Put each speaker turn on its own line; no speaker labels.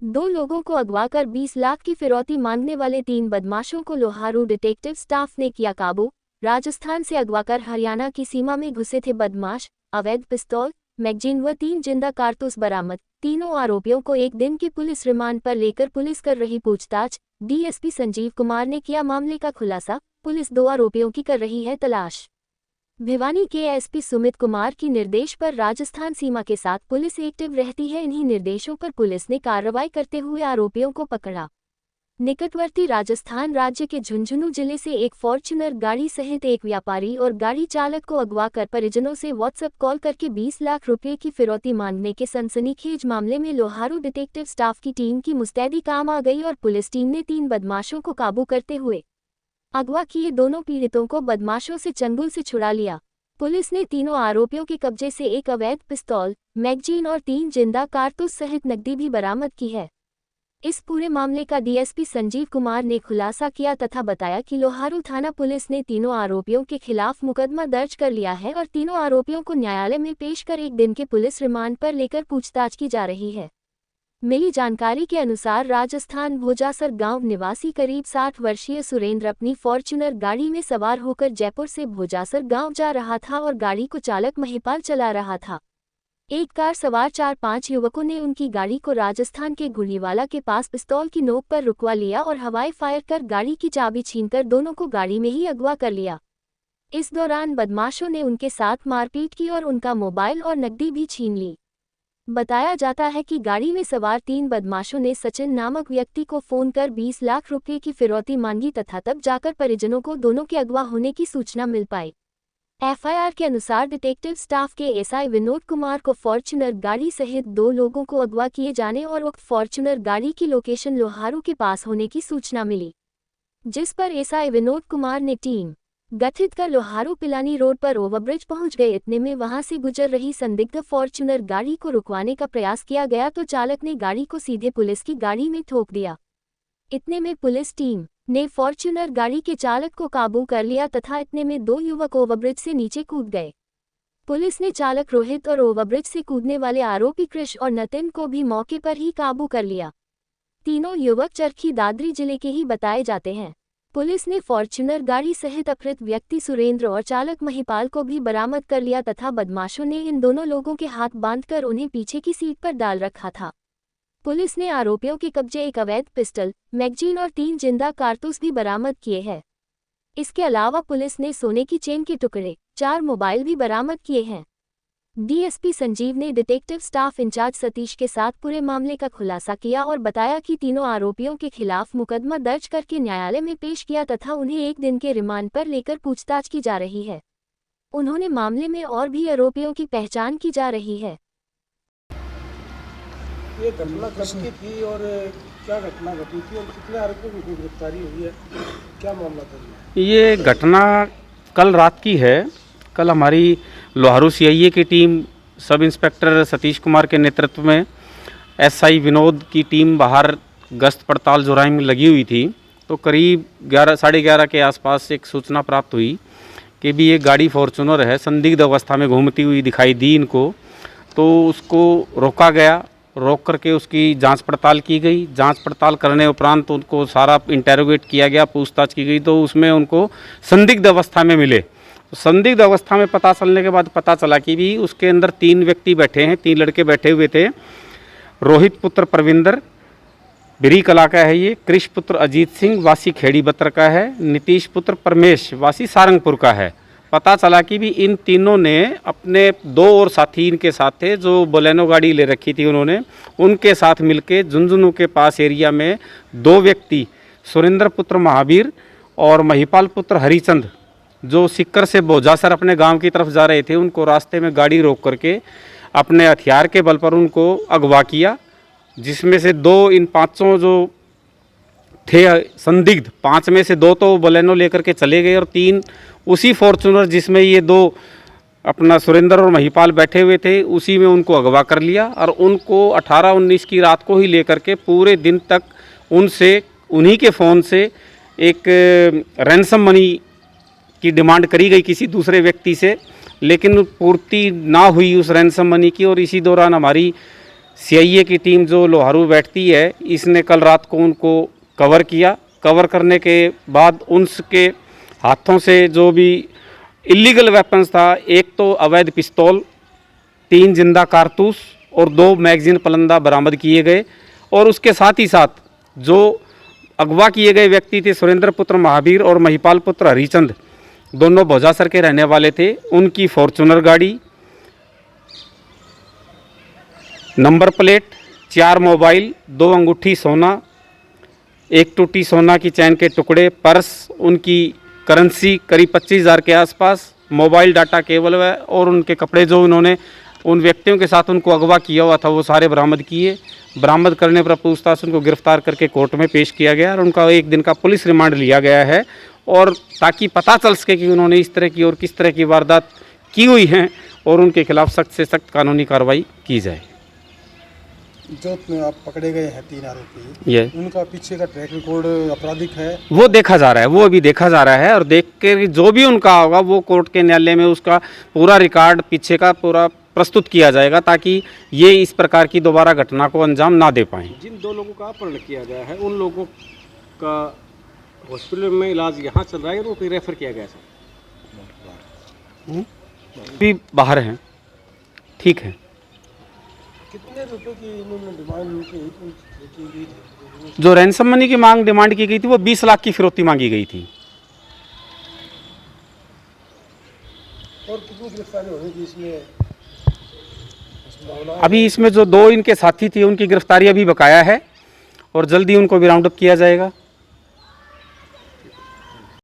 दो लोगों को अगवा कर 20 लाख की फिरौती मांगने वाले 3 बदमाशों को लोहारू डिटेक्टिव स्टाफ ने किया काबू। राजस्थान से अगवा कर हरियाणा की सीमा में घुसे थे बदमाश। अवैध पिस्तौल, मैगजीन व 3 जिंदा कारतूस बरामद। तीनों आरोपियों को एक दिन की पुलिस रिमांड पर लेकर पुलिस कर रही पूछताछ। डीएसपी संजीव कुमार ने किया मामले का खुलासा। पुलिस 2 आरोपियों की कर रही है तलाश। भिवानी के एसपी सुमित कुमार की निर्देश पर राजस्थान सीमा के साथ पुलिस एक्टिव रहती है। इन्हीं निर्देशों पर पुलिस ने कार्रवाई करते हुए आरोपियों को पकड़ा। निकटवर्ती राजस्थान राज्य के झुंझुनू जिले से एक फॉर्च्यूनर गाड़ी सहित एक व्यापारी और गाड़ी चालक को अगवा कर परिजनों से व्हाट्सएप कॉल करके 20 लाख रुपए की फिरौती मांगने के सनसनीखेज मामले में लोहारू डिटेक्टिव स्टाफ की टीम की मुस्तैदी काम आ गई और पुलिस टीम ने 3 बदमाशों को काबू करते हुए अगवा किए दोनों पीड़ितों को बदमाशों से चंगुल से छुड़ा लिया। पुलिस ने तीनों आरोपियों के कब्जे से एक अवैध पिस्तौल, मैगजीन और 3 जिंदा कारतूस सहित नकदी भी बरामद की है। इस पूरे मामले का डीएसपी संजीव कुमार ने खुलासा किया तथा बताया कि लोहारू थाना पुलिस ने तीनों आरोपियों के खिलाफ मुकदमा दर्ज कर लिया है और तीनों आरोपियों को न्यायालय में पेश कर एक दिन के पुलिस रिमांड पर लेकर पूछताछ की जा रही है। मिली जानकारी के अनुसार राजस्थान भोजासर गांव निवासी करीब 60 वर्षीय सुरेंद्र अपनी फॉर्च्यूनर गाड़ी में सवार होकर जयपुर से भोजासर गांव जा रहा था और गाड़ी को चालक महिपाल चला रहा था। एक कार सवार 4-5 युवकों ने उनकी गाड़ी को राजस्थान के गुड़ीवाला के पास पिस्तौल की नोक पर रुकवा लिया और हवाई फायर कर गाड़ी की चाबी छीनकर दोनों को गाड़ी में ही अगवा कर लिया। इस दौरान बदमाशों ने उनके साथ मारपीट की और उनका मोबाइल और नकदी भी छीन ली। बताया जाता है कि गाड़ी में सवार 3 बदमाशों ने सचिन नामक व्यक्ति को फोन कर 20 लाख रुपए की फिरौती मांगी तथा तब जाकर परिजनों को दोनों के अगवा होने की सूचना मिल पाई। एफआईआर के अनुसार डिटेक्टिव स्टाफ के एसआई विनोद कुमार को फॉर्च्यूनर गाड़ी सहित 2 लोगों को अगवा किए जाने और उक्त फॉर्च्यूनर गाड़ी की लोकेशन लोहारू के पास होने की सूचना मिली, जिस पर एसआई विनोद कुमार ने टीम गठित कर लोहारू पिलानी रोड पर ओवरब्रिज पहुंच गए। इतने में वहां से गुजर रही संदिग्ध फॉर्च्यूनर गाड़ी को रुकवाने का प्रयास किया गया तो चालक ने गाड़ी को सीधे पुलिस की गाड़ी में ठोक दिया। इतने में पुलिस टीम ने फॉर्च्यूनर गाड़ी के चालक को काबू कर लिया तथा इतने में 2 युवक ओवरब्रिज से नीचे कूद गए। पुलिस ने चालक रोहित और ओवरब्रिज से कूदने वाले आरोपी कृष और नतिन को भी मौके पर ही काबू कर लिया। तीनों युवक चरखी दादरी जिले के ही बताए जाते हैं। पुलिस ने फॉर्च्यूनर गाड़ी सहित अपहृत व्यक्ति सुरेंद्र और चालक महिपाल को भी बरामद कर लिया तथा बदमाशों ने इन दोनों लोगों के हाथ बांधकर उन्हें पीछे की सीट पर डाल रखा था। पुलिस ने आरोपियों के कब्जे एक अवैध पिस्टल, मैगजीन और 3 जिंदा कारतूस भी बरामद किए हैं। इसके अलावा पुलिस ने सोने की चेन के टुकड़े, 4 मोबाइल भी बरामद किए हैं। डीएसपी संजीव ने डिटेक्टिव स्टाफ इंचार्ज सतीश के साथ पूरे मामले का खुलासा किया और बताया कि तीनों आरोपियों के खिलाफ मुकदमा दर्ज करके न्यायालय में पेश किया तथा उन्हें एक दिन के रिमांड पर लेकर पूछताछ की जा रही है। उन्होंने मामले में और भी आरोपियों की पहचान की जा रही है।
ये घटना कब की थी और क्या घटना घटी थी और कितने आरोपियों की गिरफ्तारी हुई है, क्या मामला था?
ये घटना कल रात की है। कल हमारी लोहारू सीआईए की team sub inspector Satish Kumar के नेतृत्व में एसआई विनोद की टीम बाहर गश्त पड़ताल जुराई में लगी हुई थी। तो करीब 11-11:30 के आसपास एक सूचना प्राप्त हुई कि भी एक गाड़ी फॉर्च्यूनर है, संदिग्ध अवस्था में घूमती हुई दिखाई दी इनको। तो उसको रोका गया, रोक करके उसकी जांच पड़ताल की गई। जांच पड़ताल करने उपरांत उनको सारा इंटेरोगेट किया गया, पूछताछ की गई। तो उसमें उनको संदिग्ध अवस्था में मिले। संदिग्ध अवस्था में पता चलने के बाद पता चला कि भी उसके अंदर 3 व्यक्ति बैठे हैं, 3 लड़के बैठे हुए थे। रोहित पुत्र प्रविंदर बिरी कला का है, ये कृष पुत्र अजीत सिंह वासी खेड़ी बतर का है, नीतीश पुत्र परमेश वासी सारंगपुर का है। पता चला कि भी इन तीनों ने अपने 2 और साथी इनके साथ थे जो बोलेनो गाड़ी ले रखी थी उन्होंने, उनके साथ मिलके झुंझुनू के पास एरिया में 2 व्यक्ति सुरेंद्र पुत्र महावीर और महिपाल पुत्र हरिचंद जो सिक्कर से भोजासर अपने गांव की तरफ जा रहे थे, उनको रास्ते में गाड़ी रोक करके अपने हथियार के बल पर उनको अगवा किया। जिसमें से 2 इन 5 जो थे संदिग्ध, 5 में से 2 तो बोलेनो लेकर के चले गए और 3 उसी फॉर्च्यूनर जिसमें ये 2 अपना सुरेंद्र और महिपाल बैठे हुए थे उसी में उनको अगवा कर लिया और उनको 18-19 की रात को ही लेकर के पूरे दिन तक उनसे उन्हीं के फ़ोन से एक रैंसम मनी की डिमांड करी गई किसी दूसरे व्यक्ति से, लेकिन पूर्ति ना हुई उस रैंसम मनी की। और इसी दौरान हमारी सीआईए की टीम जो लोहारू बैठती है, इसने कल रात को उनको कवर किया। कवर करने के बाद उनके हाथों से जो भी इलीगल वेपन्स था, एक तो अवैध पिस्तौल, 3 जिंदा कारतूस और 2 मैगजीन पलंदा बरामद किए गए। और उसके साथ ही साथ जो अगवा किए गए व्यक्ति थे, सुरेंद्र पुत्र महावीर और महिपाल पुत्र हरिचंद, दोनों भोजासर के रहने वाले थे, उनकी फॉर्चूनर गाड़ी, नंबर प्लेट, 4 मोबाइल, 2 अंगूठी सोना, 1 टूटी सोना की चैन के टुकड़े, पर्स, उनकी करेंसी करीब 25,000 के आसपास, मोबाइल डाटा केबल और उनके कपड़े जो उन्होंने उन व्यक्तियों के साथ उनको अगवा किया हुआ था वो सारे बरामद किए। बरामद करने पर पूछताछ उनको गिरफ्तार करके कोर्ट में पेश किया गया और उनका 1 दिन का पुलिस रिमांड लिया गया है, और ताकि पता चल सके कि उन्होंने इस तरह की और किस तरह की वारदात की हुई हैं और उनके खिलाफ सख्त से सख्त कानूनी कार्रवाई की जाए।
जो में आप पकड़े गए हैं 3 आरोपी,
ये
उनका पीछे का ट्रैक रिकॉर्ड आपराधिक है,
वो देखा जा रहा है, वो अभी देखा जा रहा है, और देख के जो भी उनका होगा वो कोर्ट के न्यायालय में उसका पूरा रिकॉर्ड पीछे का पूरा प्रस्तुत किया जाएगा, ताकि ये इस प्रकार की दोबारा घटना को अंजाम ना दे पाएं।
जिन 2 लोगों का अपहरण किया गया है, उन लोगों का हॉस्पिटल में इलाज यहाँ चल रहा है, वो कहीं रेफर किया गया सर?
भी बाहर हैं, ठीक है।
कितने रुपए की इन्होंने डिमांड की गई थी?
जो रैंसम मनी की मांग डिमांड की गई थी वो 20 लाख की फिरौती मांगी गई थी।
और कितनी गिरफ्तारी होगी इसमें?
अभी इसमें जो 2 इनके साथी थे उनकी गिरफ्तारी अभी बकाया है और जल्दी उनको भी राउंड अप किया जाएगा।